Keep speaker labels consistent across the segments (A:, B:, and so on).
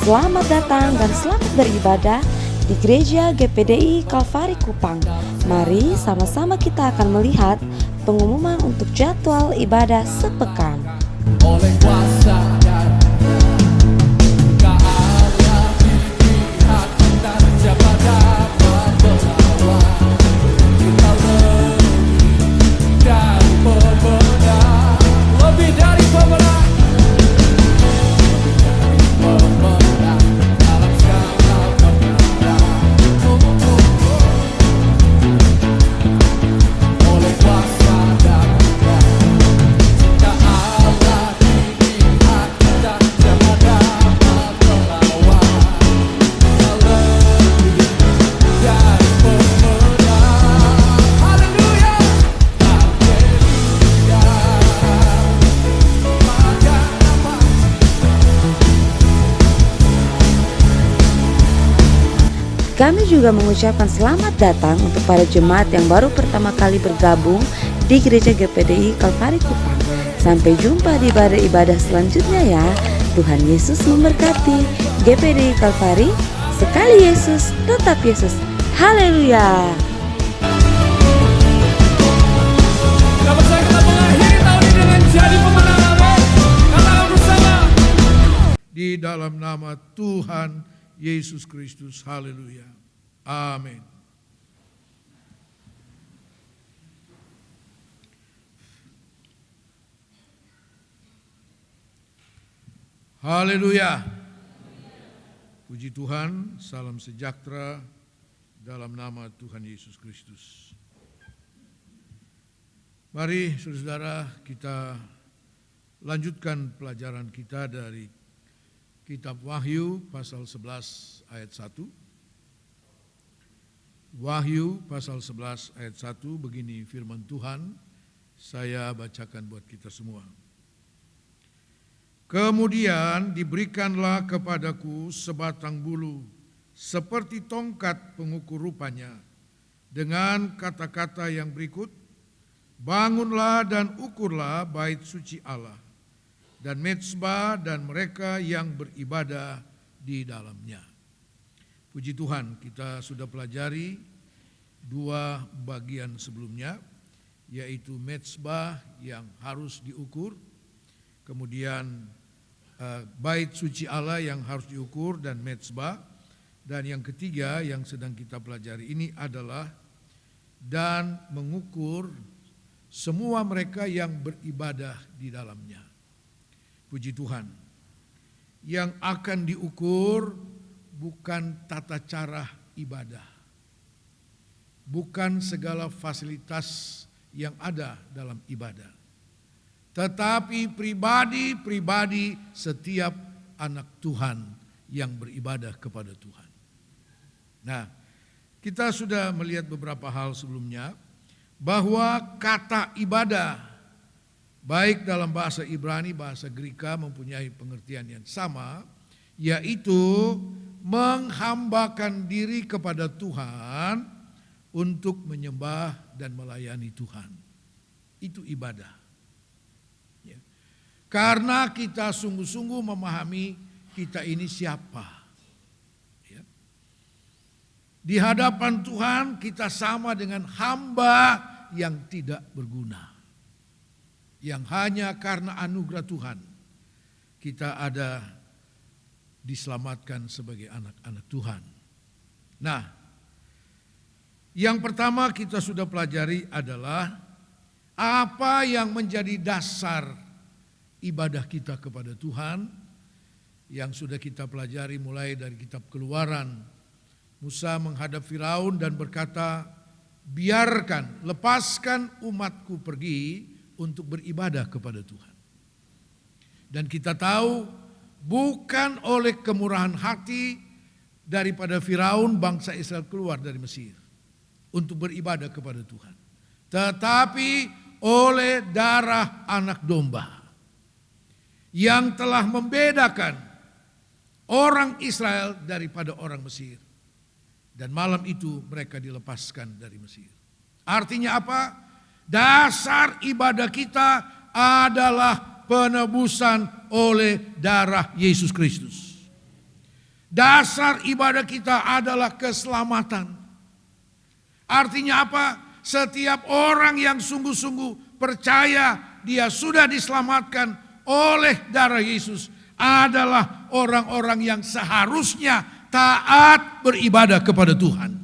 A: Selamat datang dan selamat beribadah di Gereja GPDI Kalvari Kupang. Mari sama-sama kita akan melihat pengumuman untuk jadwal ibadah sepekan.
B: Oleh kuasa dan Allah di pihak kita, siapa dapat melawan? Kita lebih dari pemenang, lebih dari pemenang. Pemenang dalam segala perkara. Oleh kuasa dan jika Allah di pihak kita, siapa dapat melawan? Kita lebih dari pemenang. Haleluya, haleluya. Maka nama
A: Kami juga mengucapkan selamat datang untuk para jemaat yang baru pertama kali bergabung di Gereja GPDI Kalvari Kupang. Sampai jumpa di ibadah-ibadah selanjutnya ya. Tuhan Yesus memberkati. GPDI Kalvari, sekali Yesus, tetap Yesus. Haleluya.
B: kita percaya kita mengakhiri tahun ini dengan jadi pemenang. Amin. Katakan bersama.
C: Di dalam nama Tuhan Yesus Kristus. Haleluya. Amin. Haleluya. Puji Tuhan, salam sejahtera dalam nama Tuhan Yesus Kristus. Mari saudara-saudara kita lanjutkan pelajaran kita dari Kitab Wahyu pasal 11 ayat 1. Wahyu pasal 11 ayat 1, begini firman Tuhan, saya bacakan buat kita semua. Kemudian diberikanlah kepadaku sebatang bulu seperti tongkat pengukur rupanya, dengan kata-kata yang berikut, bangunlah dan ukurlah bait suci Allah dan mezbah dan mereka yang beribadah di dalamnya. Puji Tuhan, kita sudah pelajari dua bagian sebelumnya, yaitu mezbah yang harus diukur, kemudian bait suci Allah yang harus diukur dan mezbah, dan yang ketiga yang sedang kita pelajari ini adalah dan mengukur semua mereka yang beribadah di dalamnya. Puji Tuhan, yang akan diukur bukan tata cara ibadah, bukan segala fasilitas yang ada dalam ibadah, tetapi pribadi-pribadi setiap anak Tuhan yang beribadah kepada Tuhan. Nah, kita sudah melihat beberapa hal sebelumnya, bahwa kata ibadah, baik dalam bahasa Ibrani, bahasa Greka mempunyai pengertian yang sama, yaitu menghambakan diri kepada Tuhan untuk menyembah dan melayani Tuhan. Itu ibadah. Ya. Karena kita sungguh-sungguh memahami kita ini siapa. Ya. Di hadapan Tuhan kita sama dengan hamba yang tidak berguna. Yang hanya karena anugerah Tuhan kita ada diselamatkan sebagai anak-anak Tuhan. Nah, yang pertama kita sudah pelajari adalah apa yang menjadi dasar ibadah kita kepada Tuhan, yang sudah kita pelajari mulai dari kitab Keluaran. Musa menghadap Firaun dan berkata, biarkan, lepaskan umatku pergi untuk beribadah kepada Tuhan. Dan kita tahu bukan oleh kemurahan hati daripada Firaun bangsa Israel keluar dari Mesir untuk beribadah kepada Tuhan, tetapi oleh darah anak domba yang telah membedakan orang Israel daripada orang Mesir. Dan malam itu mereka dilepaskan dari Mesir. Artinya apa? Dasar ibadah kita adalah penebusan oleh darah Yesus Kristus. Dasar ibadah kita adalah keselamatan. Artinya apa? Setiap orang yang sungguh-sungguh percaya dia sudah diselamatkan oleh darah Yesus adalah orang-orang yang seharusnya taat beribadah kepada Tuhan.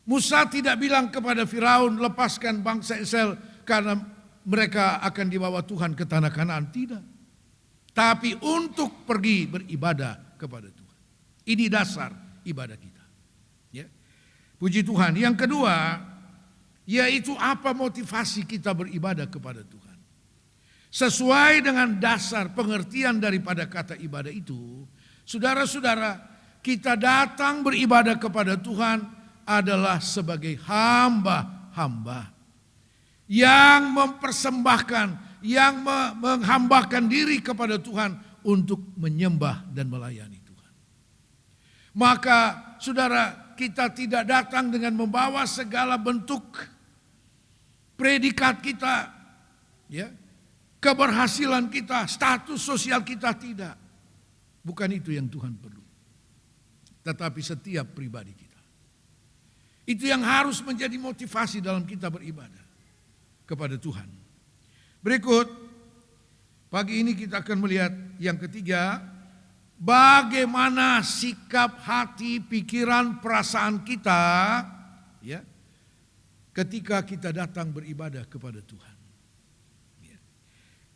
C: Musa tidak bilang kepada Firaun, lepaskan bangsa Israel karena mereka akan dibawa Tuhan ke tanah Kanaan. Tidak. Tapi untuk pergi beribadah kepada Tuhan. Ini dasar ibadah kita. Ya. Puji Tuhan. Yang kedua, yaitu apa motivasi kita beribadah kepada Tuhan. Sesuai dengan dasar pengertian daripada kata ibadah itu, saudara-saudara, kita datang beribadah kepada Tuhan adalah sebagai hamba-hamba yang mempersembahkan, yang menghambakan diri kepada Tuhan untuk menyembah dan melayani Tuhan. Maka saudara, kita tidak datang dengan membawa segala bentuk predikat kita, ya, keberhasilan kita, status sosial kita, tidak. Bukan itu yang Tuhan perlu. Tetapi setiap pribadi kita. Itu yang harus menjadi motivasi dalam kita beribadah kepada Tuhan. Berikut, pagi ini kita akan melihat yang ketiga, bagaimana sikap hati, pikiran, perasaan kita, ya, ketika kita datang beribadah kepada Tuhan. Ya.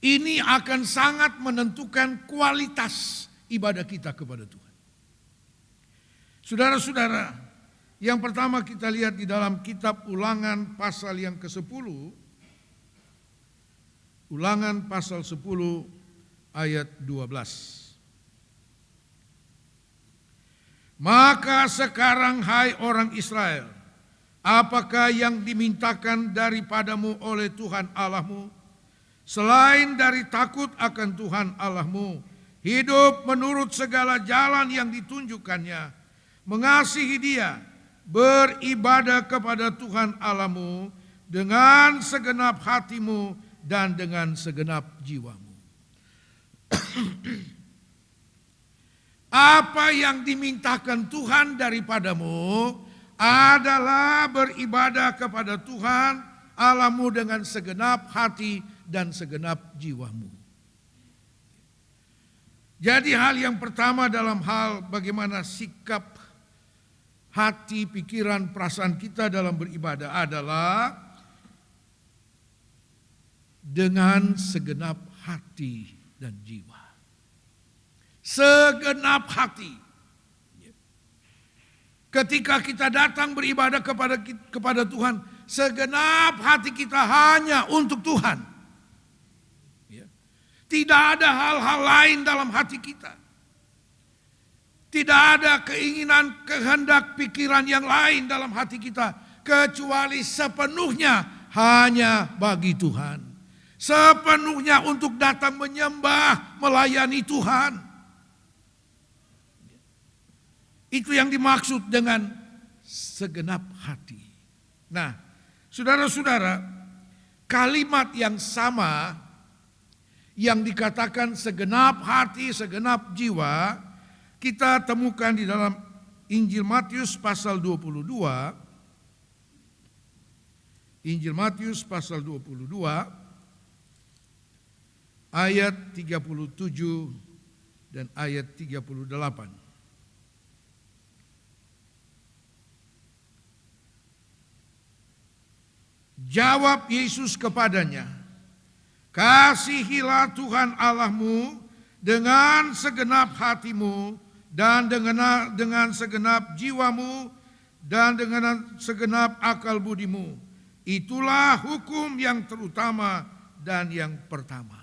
C: Ini akan sangat menentukan kualitas ibadah kita kepada Tuhan. Saudara-saudara, yang pertama kita lihat di dalam kitab Ulangan pasal yang ke-10. Ulangan pasal 10 ayat 12. Maka sekarang hai orang Israel, apakah yang dimintakan daripadamu oleh Tuhan Allahmu, selain dari takut akan Tuhan Allahmu, hidup menurut segala jalan yang ditunjukkannya, mengasihi Dia, beribadah kepada Tuhan Allahmu dengan segenap hatimu dan dengan segenap jiwamu. Apa yang dimintakan Tuhan daripadamu adalah beribadah kepada Tuhan Allahmu dengan segenap hati dan segenap jiwamu. Jadi hal yang pertama dalam hal bagaimana sikap hati, pikiran, perasaan kita dalam beribadah adalah dengan segenap hati dan jiwa. Segenap hati. Ketika kita datang beribadah kepada Tuhan, segenap hati kita hanya untuk Tuhan. Tidak ada hal-hal lain dalam hati kita. Tidak ada keinginan, kehendak, pikiran yang lain dalam hati kita. Kecuali sepenuhnya hanya bagi Tuhan. Sepenuhnya untuk datang menyembah, melayani Tuhan. Itu yang dimaksud dengan segenap hati. Nah, saudara-saudara, kalimat yang sama yang dikatakan segenap hati, segenap jiwa, kita temukan di dalam Injil Matius pasal 22. Injil Matius pasal 22 ayat 37 dan ayat 38. Jawab Yesus kepadanya, kasihilah Tuhan Allahmu dengan segenap hatimu dan dengan segenap jiwamu dan dengan segenap akal budimu. Itulah hukum yang terutama dan yang pertama.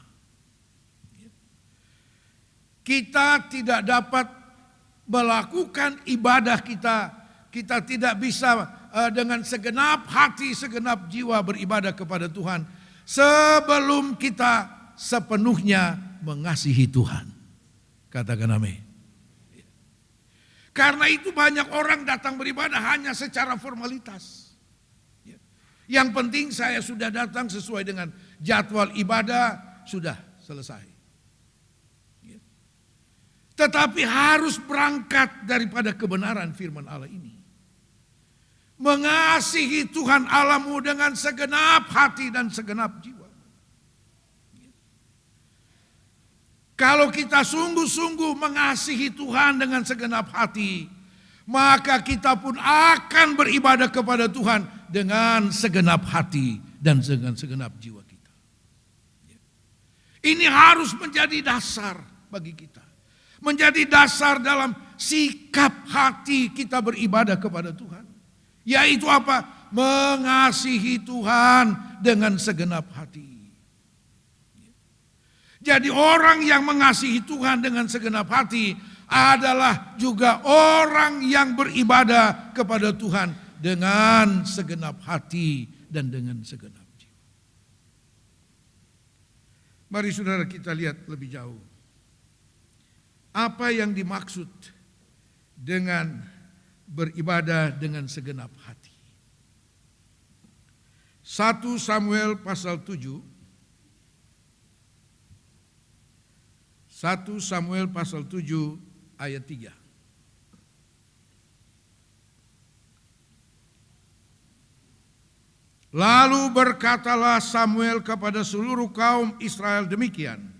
C: Kita tidak dapat melakukan ibadah kita tidak bisa dengan segenap hati, segenap jiwa beribadah kepada Tuhan sebelum kita sepenuhnya mengasihi Tuhan. Katakan amin. Karena itu banyak orang datang beribadah hanya secara formalitas. Yang penting saya sudah datang sesuai dengan jadwal ibadah, sudah selesai. Tetapi harus berangkat daripada kebenaran firman Allah ini. Mengasihi Tuhan Allahmu dengan segenap hati dan segenap jiwa. Kalau kita sungguh-sungguh mengasihi Tuhan dengan segenap hati, maka kita pun akan beribadah kepada Tuhan dengan segenap hati dan dengan segenap jiwa kita. Ini harus menjadi dasar bagi kita. Menjadi dasar dalam sikap hati kita beribadah kepada Tuhan. Yaitu apa? Mengasihi Tuhan dengan segenap hati. Jadi orang yang mengasihi Tuhan dengan segenap hati adalah juga orang yang beribadah kepada Tuhan dengan segenap hati dan dengan segenap jiwa. Mari saudara kita lihat lebih jauh. Apa yang dimaksud dengan beribadah dengan segenap hati? 1 Samuel pasal 7. 1 Samuel pasal 7 ayat 3. Lalu berkatalah Samuel kepada seluruh kaum Israel demikian.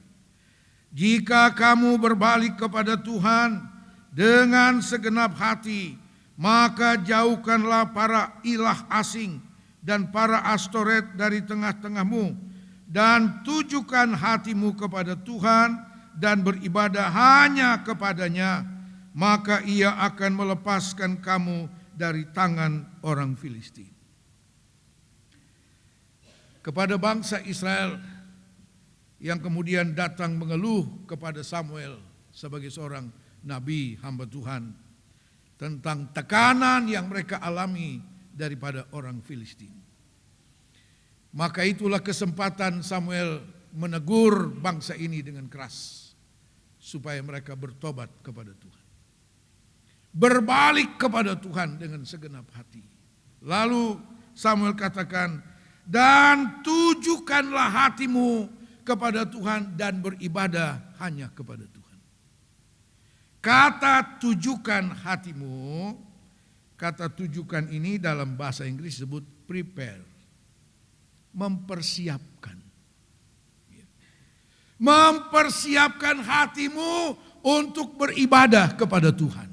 C: Jika kamu berbalik kepada Tuhan dengan segenap hati, maka jauhkanlah para ilah asing dan para Astoret dari tengah-tengahmu, dan tujukan hatimu kepada Tuhan dan beribadah hanya kepadanya, maka ia akan melepaskan kamu dari tangan orang Filistin. Kepada bangsa Israel yang kemudian datang mengeluh kepada Samuel sebagai seorang nabi hamba Tuhan tentang tekanan yang mereka alami daripada orang Filistin. Maka itulah kesempatan Samuel menegur bangsa ini dengan keras supaya mereka bertobat kepada Tuhan. Berbalik kepada Tuhan dengan segenap hati. Lalu Samuel katakan, dan tujukanlah hatimu kepada Tuhan dan beribadah hanya kepada Tuhan. Kata tujukan hatimu, kata tujukan ini dalam bahasa Inggris disebut prepare. Mempersiapkan. Mempersiapkan hatimu untuk beribadah kepada Tuhan.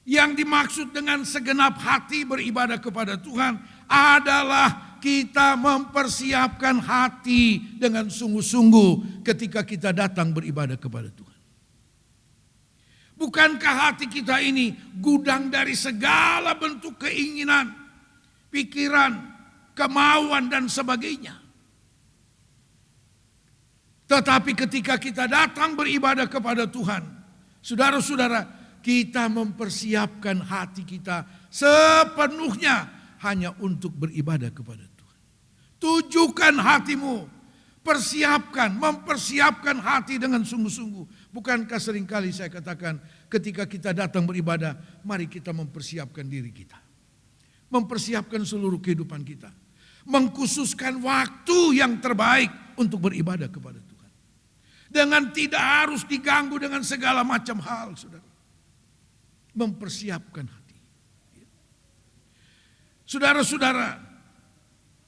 C: Yang dimaksud dengan segenap hati beribadah kepada Tuhan adalah kita mempersiapkan hati dengan sungguh-sungguh ketika kita datang beribadah kepada Tuhan. Bukankah hati kita ini gudang dari segala bentuk keinginan, pikiran, kemauan dan sebagainya? Tetapi ketika kita datang beribadah kepada Tuhan, saudara-saudara, kita mempersiapkan hati kita sepenuhnya hanya untuk beribadah kepada Tuhan. Tujukan hatimu, mempersiapkan hati dengan sungguh-sungguh. Bukankah seringkali saya katakan ketika kita datang beribadah, mari kita mempersiapkan diri kita. Mempersiapkan seluruh kehidupan kita. Mengkhususkan waktu yang terbaik untuk beribadah kepada Tuhan. Dengan tidak harus diganggu dengan segala macam hal, saudara. Mempersiapkan hati. Saudara-saudara,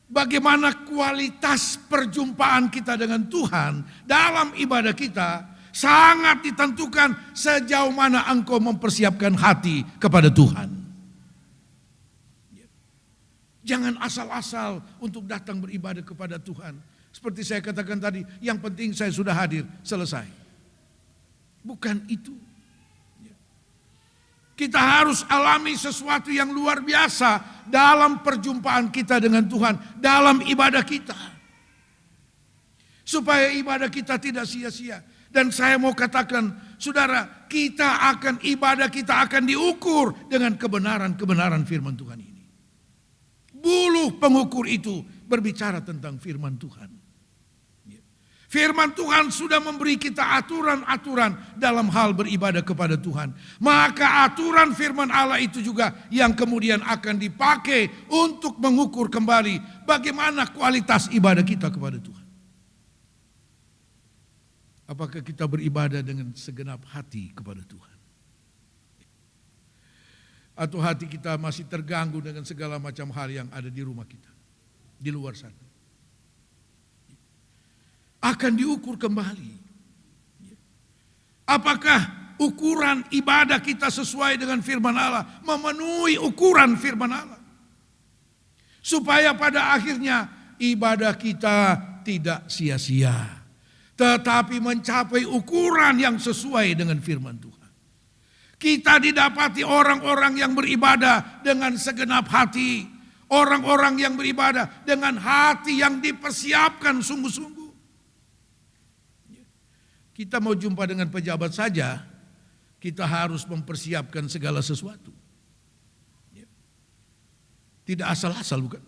C: bagaimana kualitas perjumpaan kita dengan Tuhan dalam ibadah kita sangat ditentukan sejauh mana engkau mempersiapkan hati kepada Tuhan. Jangan asal-asal untuk datang beribadah kepada Tuhan. Seperti saya katakan tadi, yang penting saya sudah hadir, selesai. Bukan itu. Kita harus alami sesuatu yang luar biasa dalam perjumpaan kita dengan Tuhan, dalam ibadah kita. Supaya ibadah kita tidak sia-sia. Dan saya mau katakan, saudara, ibadah kita akan diukur dengan kebenaran-kebenaran firman Tuhan ini. Buluh pengukur itu berbicara tentang firman Tuhan. Firman Tuhan sudah memberi kita aturan-aturan dalam hal beribadah kepada Tuhan. Maka aturan firman Allah itu juga yang kemudian akan dipakai untuk mengukur kembali bagaimana kualitas ibadah kita kepada Tuhan. Apakah kita beribadah dengan segenap hati kepada Tuhan? Atau hati kita masih terganggu dengan segala macam hal yang ada di rumah kita, di luar sana? Akan diukur kembali. Apakah ukuran ibadah kita sesuai dengan firman Allah, memenuhi ukuran firman Allah? Supaya pada akhirnya ibadah kita tidak sia-sia, tetapi mencapai ukuran yang sesuai dengan firman Tuhan. Kita didapati orang-orang yang beribadah dengan segenap hati, orang-orang yang beribadah dengan hati yang dipersiapkan sungguh-sungguh. Kita mau jumpa dengan pejabat saja, kita harus mempersiapkan segala sesuatu. Tidak asal-asal, bukan?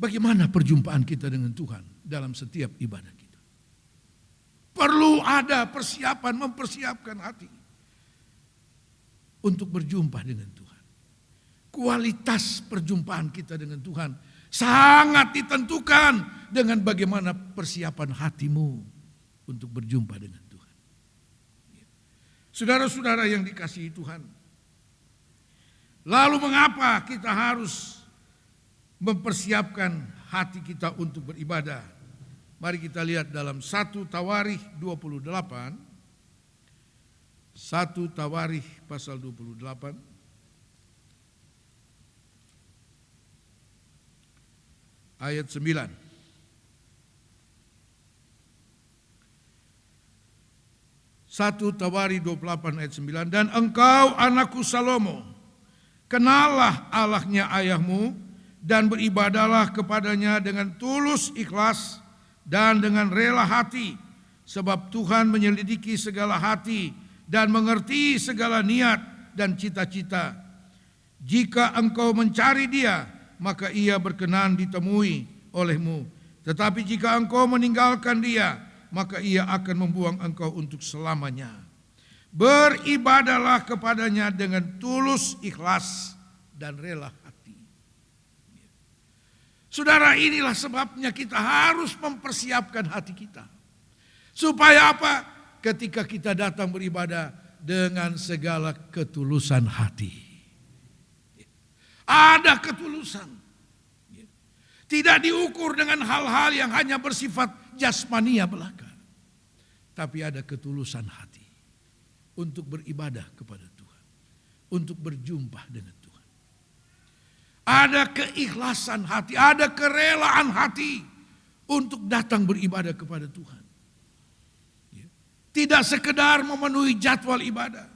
C: Bagaimana perjumpaan kita dengan Tuhan dalam setiap ibadah kita? Perlu ada persiapan, mempersiapkan hati untuk berjumpa dengan Tuhan. Kualitas perjumpaan kita dengan Tuhan sangat ditentukan dengan bagaimana persiapan hatimu untuk berjumpa dengan Tuhan. Saudara-saudara yang dikasihi Tuhan, lalu mengapa kita harus mempersiapkan hati kita untuk beribadah? Mari kita lihat dalam 1 Tawarikh 28. 1 Tawarikh pasal 28. Ayat 9. Satu Tawarikh 28 ayat 9. Dan engkau anakku Salomo, kenallah Allahnya ayahmu dan beribadahlah kepadanya dengan tulus ikhlas dan dengan rela hati, sebab Tuhan menyelidiki segala hati dan mengerti segala niat dan cita-cita. Jika engkau mencari Dia, maka Ia berkenan ditemui olehmu. Tetapi jika engkau meninggalkan Dia, maka Ia akan membuang engkau untuk selamanya. Beribadahlah kepadanya dengan tulus ikhlas dan rela hati. Saudara, inilah sebabnya kita harus mempersiapkan hati kita. Supaya apa? Ketika kita datang beribadah dengan segala ketulusan hati. Ada ketulusan. Tidak diukur dengan hal-hal yang hanya bersifat jasmania belaka. Tapi ada ketulusan hati untuk beribadah kepada Tuhan. Untuk berjumpa dengan Tuhan. Ada keikhlasan hati, ada kerelaan hati untuk datang beribadah kepada Tuhan. Tidak sekedar memenuhi jadwal ibadah.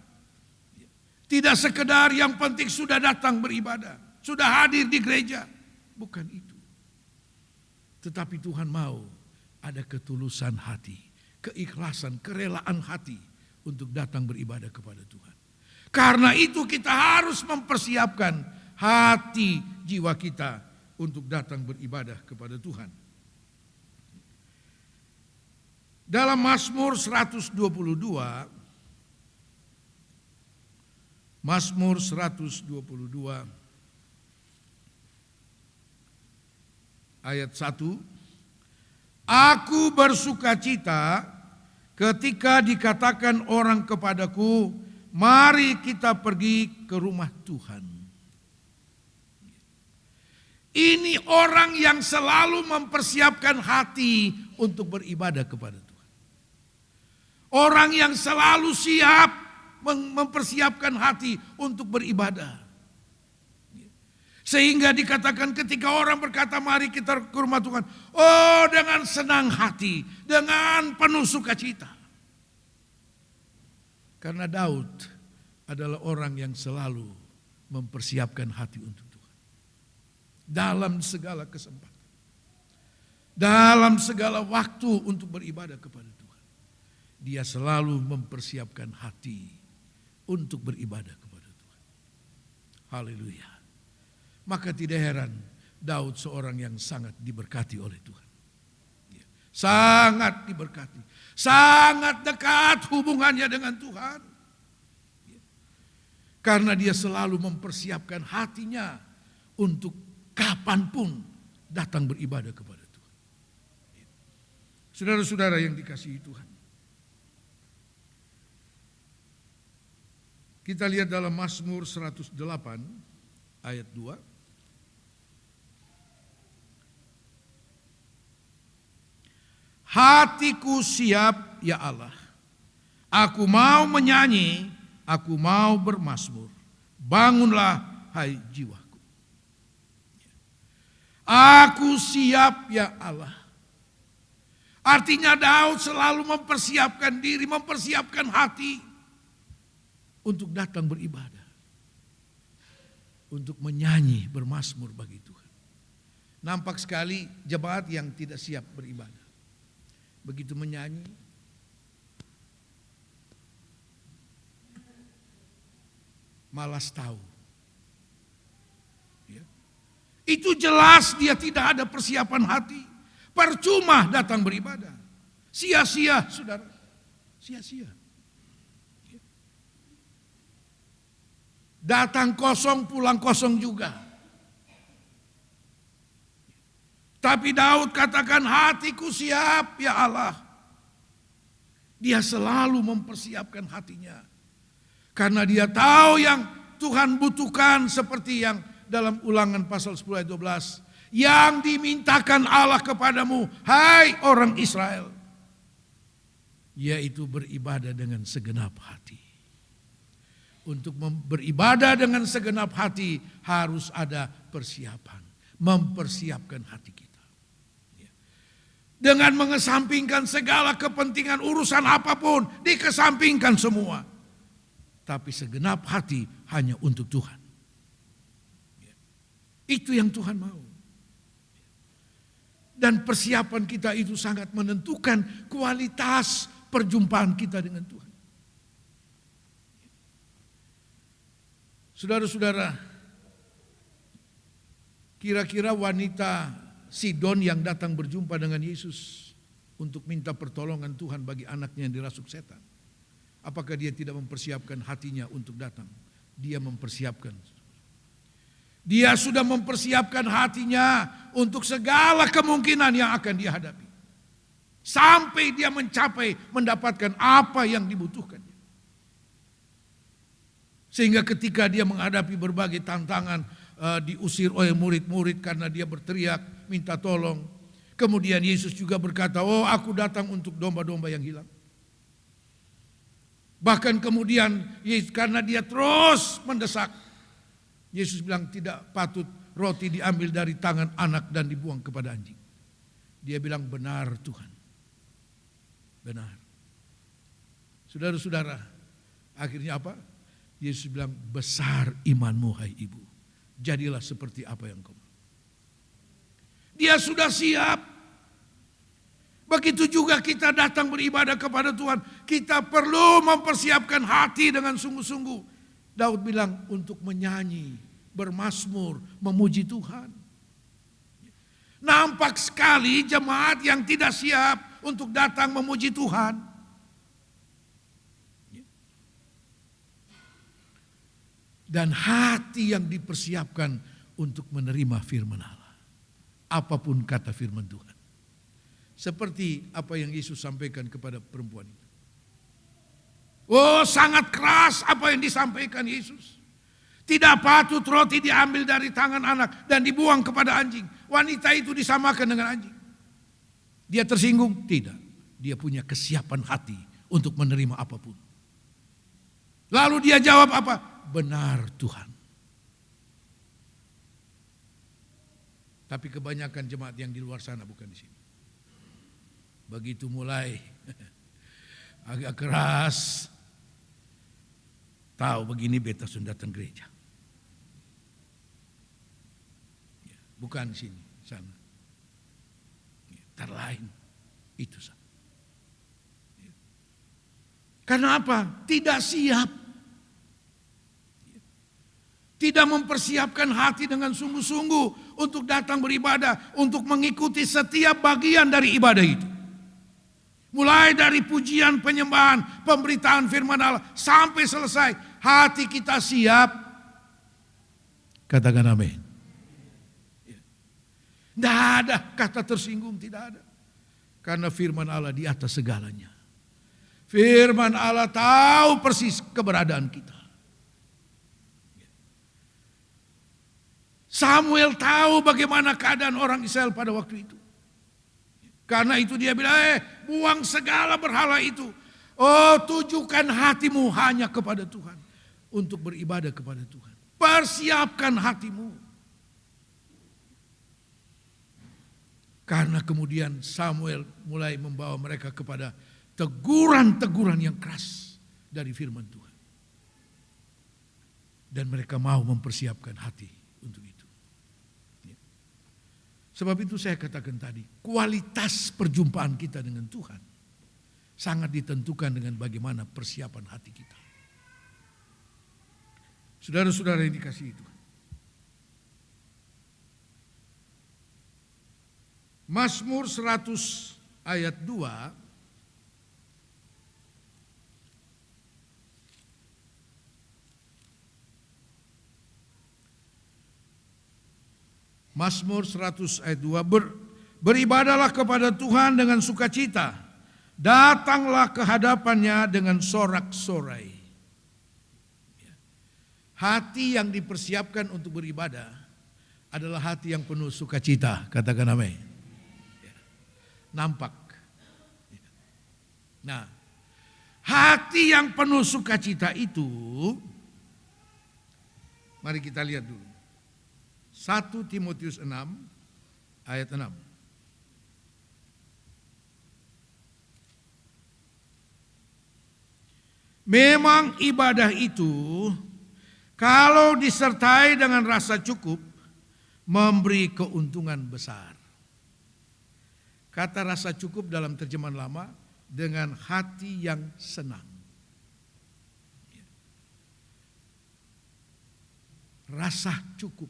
C: Tidak sekedar yang penting sudah datang beribadah, sudah hadir di gereja. Bukan itu. Tetapi Tuhan mau ada ketulusan hati, keikhlasan, kerelaan hati untuk datang beribadah kepada Tuhan. Karena itu kita harus mempersiapkan hati jiwa kita untuk datang beribadah kepada Tuhan. Dalam Mazmur 122, Mazmur 122 ayat 1, aku bersukacita ketika dikatakan orang kepadaku, mari kita pergi ke rumah Tuhan. Ini orang yang selalu mempersiapkan hati untuk beribadah kepada Tuhan. Orang yang selalu siap mempersiapkan hati untuk beribadah. Sehingga dikatakan ketika orang berkata mari kita ke rumah Tuhan, oh dengan senang hati, dengan penuh sukacita. Karena Daud adalah orang yang selalu mempersiapkan hati untuk Tuhan. Dalam segala kesempatan. Dalam segala waktu untuk beribadah kepada Tuhan. Dia selalu mempersiapkan hati untuk beribadah kepada Tuhan. Haleluya. Maka tidak heran Daud seorang yang sangat diberkati oleh Tuhan. Sangat diberkati. Sangat dekat hubungannya dengan Tuhan. Karena dia selalu mempersiapkan hatinya untuk kapanpun datang beribadah kepada Tuhan. Saudara-saudara yang dikasihi Tuhan. Kita lihat dalam Mazmur 108 ayat 2. Hatiku siap ya Allah. Aku mau menyanyi, aku mau bermazmur. Bangunlah hai jiwaku. Aku siap ya Allah. Artinya Daud selalu mempersiapkan diri, mempersiapkan hati untuk datang beribadah. Untuk menyanyi, bermazmur bagi Tuhan. Nampak sekali jemaat yang tidak siap beribadah. Begitu menyanyi, malas tahu. Ya. Itu jelas dia tidak ada persiapan hati. Percuma datang beribadah. Sia-sia, saudara. Sia-sia. Ya. Datang kosong, pulang kosong juga. Tapi Daud katakan, hatiku siap ya Allah. Dia selalu mempersiapkan hatinya. Karena dia tahu yang Tuhan butuhkan, seperti yang dalam Ulangan pasal 10 ayat 12. Yang dimintakan Allah kepadamu, hai orang Israel. Yaitu beribadah dengan segenap hati. Untuk beribadah dengan segenap hati harus ada persiapan. Mempersiapkan hati kita. Dengan mengesampingkan segala kepentingan urusan apapun, dikesampingkan semua. Tapi segenap hati hanya untuk Tuhan. Itu yang Tuhan mau. Dan persiapan kita itu sangat menentukan kualitas perjumpaan kita dengan Tuhan. Saudara-saudara, kira-kira wanita Sidon yang datang berjumpa dengan Yesus untuk minta pertolongan Tuhan bagi anaknya yang dirasuk setan. Apakah dia tidak mempersiapkan hatinya untuk datang? Dia mempersiapkan. Dia sudah mempersiapkan hatinya untuk segala kemungkinan yang akan dia hadapi. Sampai dia mencapai mendapatkan apa yang dibutuhkan. Sehingga ketika dia menghadapi berbagai tantangan, diusir oleh murid-murid karena dia berteriak minta tolong. Kemudian Yesus juga berkata, oh aku datang untuk domba-domba yang hilang. Bahkan kemudian karena dia terus mendesak, Yesus bilang tidak patut roti diambil dari tangan anak dan dibuang kepada anjing. Dia bilang benar Tuhan. Benar. Saudara-saudara, akhirnya apa? Yesus bilang besar imanmu hai ibu. Jadilah seperti apa yang kau mau. Dia sudah siap. Begitu juga kita datang beribadah kepada Tuhan. Kita perlu mempersiapkan hati dengan sungguh-sungguh. Daud bilang untuk menyanyi, bermazmur, memuji Tuhan. Nampak sekali jemaat yang tidak siap untuk datang memuji Tuhan. Dan hati yang dipersiapkan untuk menerima firman Allah. Apapun kata firman Tuhan. Seperti apa yang Yesus sampaikan kepada perempuan itu. Oh sangat keras apa yang disampaikan Yesus. Tidak patut roti diambil dari tangan anak dan dibuang kepada anjing. Wanita itu disamakan dengan anjing. Dia tersinggung? Tidak. Dia punya kesiapan hati untuk menerima apapun. Lalu dia jawab apa? Benar Tuhan. Tapi kebanyakan jemaat yang di luar sana bukan di sini. Begitu mulai agak keras, tahu begini beta sudah datang gereja. Bukan sini, sana. Terlain itu sana. Karena apa? Tidak siap. Tidak mempersiapkan hati dengan sungguh-sungguh untuk datang beribadah, untuk mengikuti setiap bagian dari ibadah itu. Mulai dari pujian, penyembahan, pemberitaan firman Allah sampai selesai, hati kita siap. Katakan amin. Tidak ada kata tersinggung, tidak ada. Karena firman Allah di atas segalanya. Firman Allah tahu persis keberadaan kita. Samuel tahu bagaimana keadaan orang Israel pada waktu itu. Karena itu dia bilang, buang segala berhala itu. Oh, tujukan hatimu hanya kepada Tuhan. Untuk beribadah kepada Tuhan. Persiapkan hatimu. Karena kemudian Samuel mulai membawa mereka kepada teguran-teguran yang keras dari firman Tuhan. Dan mereka mau mempersiapkan hati untuk itu. Sebab itu saya katakan tadi, kualitas perjumpaan kita dengan Tuhan sangat ditentukan dengan bagaimana persiapan hati kita. Saudara-saudara yang dikasihi Tuhan. Mazmur 100 ayat 2. Mazmur 100 ayat 2. Beribadahlah kepada Tuhan dengan sukacita. Datanglah ke hadapannya dengan sorak-sorai. Hati yang dipersiapkan untuk beribadah adalah hati yang penuh sukacita. Katakan amin. Nampak. Nah, hati yang penuh sukacita itu, mari kita lihat dulu. 1 Timotius 6 ayat 6. Memang ibadah itu kalau disertai dengan rasa cukup memberi keuntungan besar. Kata rasa cukup dalam terjemahan lama dengan hati yang senang. Rasa cukup.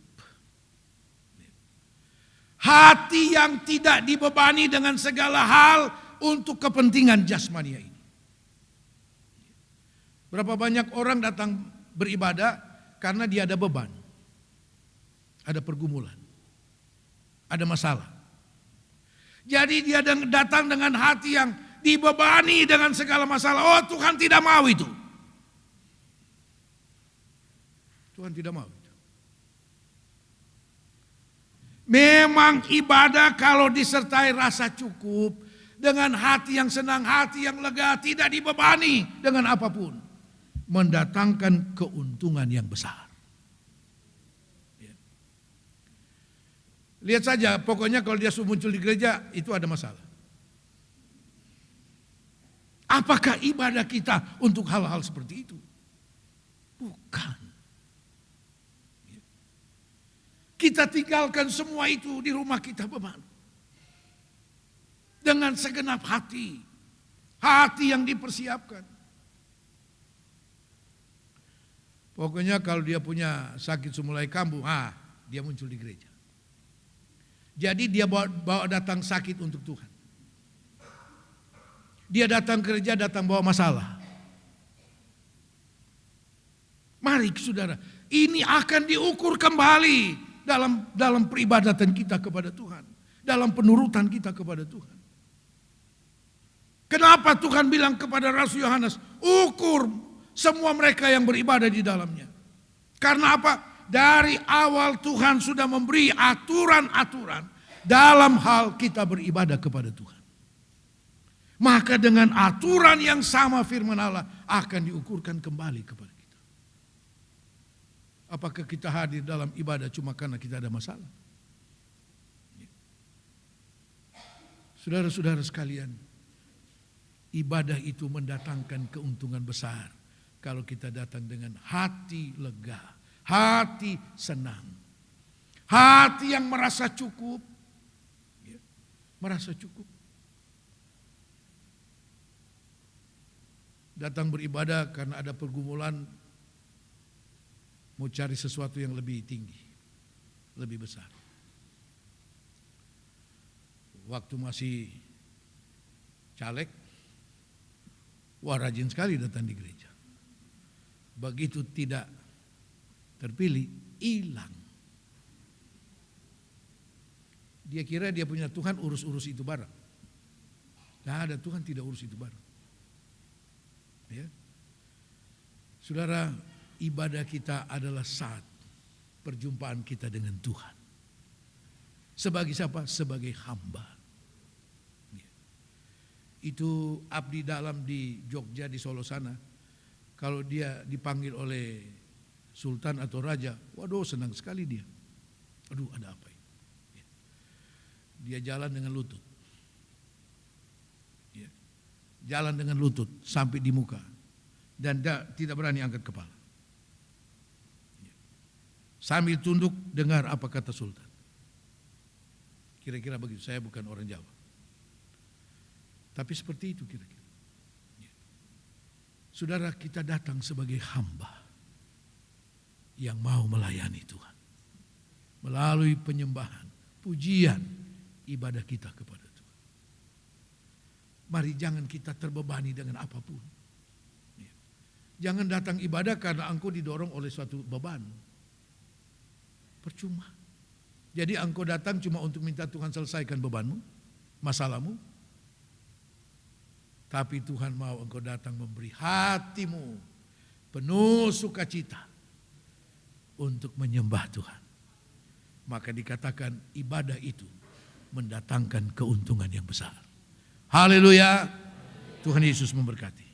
C: Hati yang tidak dibebani dengan segala hal untuk kepentingan jasmania ini. Berapa banyak orang datang beribadah karena dia ada beban. Ada pergumulan. Ada masalah. Jadi dia datang dengan hati yang dibebani dengan segala masalah. Oh, Tuhan tidak mau itu. Tuhan tidak mau itu. Memang ibadah kalau disertai rasa cukup, dengan hati yang senang, hati yang lega, tidak dibebani dengan apapun, mendatangkan keuntungan yang besar. Lihat saja, pokoknya kalau dia muncul di gereja, itu ada masalah. Apakah ibadah kita untuk hal-hal seperti itu? Bukan. Kita tinggalkan semua itu di rumah kita beban. Dengan segenap hati. Hati yang dipersiapkan. Pokoknya kalau dia punya sakit semulai kambuh, dia muncul di gereja. Jadi dia bawa datang sakit untuk Tuhan. Dia datang ke gereja, datang bawa masalah. Mari saudara, ini akan diukur kembali dalam peribadatan kita kepada Tuhan, dalam penurutan kita kepada Tuhan. Kenapa Tuhan bilang kepada Rasul Yohanes, ukur semua mereka yang beribadah di dalamnya. Karena apa? Dari awal Tuhan sudah memberi aturan-aturan dalam hal kita beribadah kepada Tuhan. Maka dengan aturan yang sama firman Allah akan diukurkan kembali kepada kita. Apakah kita hadir dalam ibadah cuma karena kita ada masalah? Saudara-saudara sekalian, ibadah itu mendatangkan keuntungan besar kalau kita datang dengan hati lega, hati senang, hati yang merasa cukup, merasa cukup. Datang beribadah karena ada pergumulan, mau cari sesuatu yang lebih tinggi, lebih besar. Waktu masih caleg, rajin sekali datang di gereja. Begitu tidak terpilih, hilang. Dia kira dia punya Tuhan urus-urus itu barang. Tidak ada, Tuhan tidak urus itu barang. Ya. Saudara, ibadah kita adalah saat perjumpaan kita dengan Tuhan. Sebagai siapa? Sebagai hamba. Ya. Itu abdi dalam di Jogja, di Solo sana. Kalau dia dipanggil oleh sultan atau raja, waduh senang sekali dia. Aduh ada apa ini? Ya. Dia jalan dengan lutut. Ya. Jalan dengan lutut sampai di muka. Dan dia tidak berani angkat kepala. Ya. Sambil tunduk dengar apa kata sultan. Kira-kira begitu, saya bukan orang Jawa. Tapi seperti itu kira-kira. Ya. Saudara, kita datang sebagai hamba yang mau melayani Tuhan. Melalui penyembahan, pujian, ibadah kita kepada Tuhan. Mari jangan kita terbebani dengan apapun. Ya. Jangan datang ibadah karena engkau didorong oleh suatu beban. Percuma. Jadi engkau datang cuma untuk minta Tuhan selesaikan bebanmu, masalahmu. Tapi Tuhan mau engkau datang memberi hatimu penuh sukacita untuk menyembah Tuhan. Maka dikatakan ibadah itu mendatangkan keuntungan yang besar. Haleluya. Tuhan Yesus memberkati.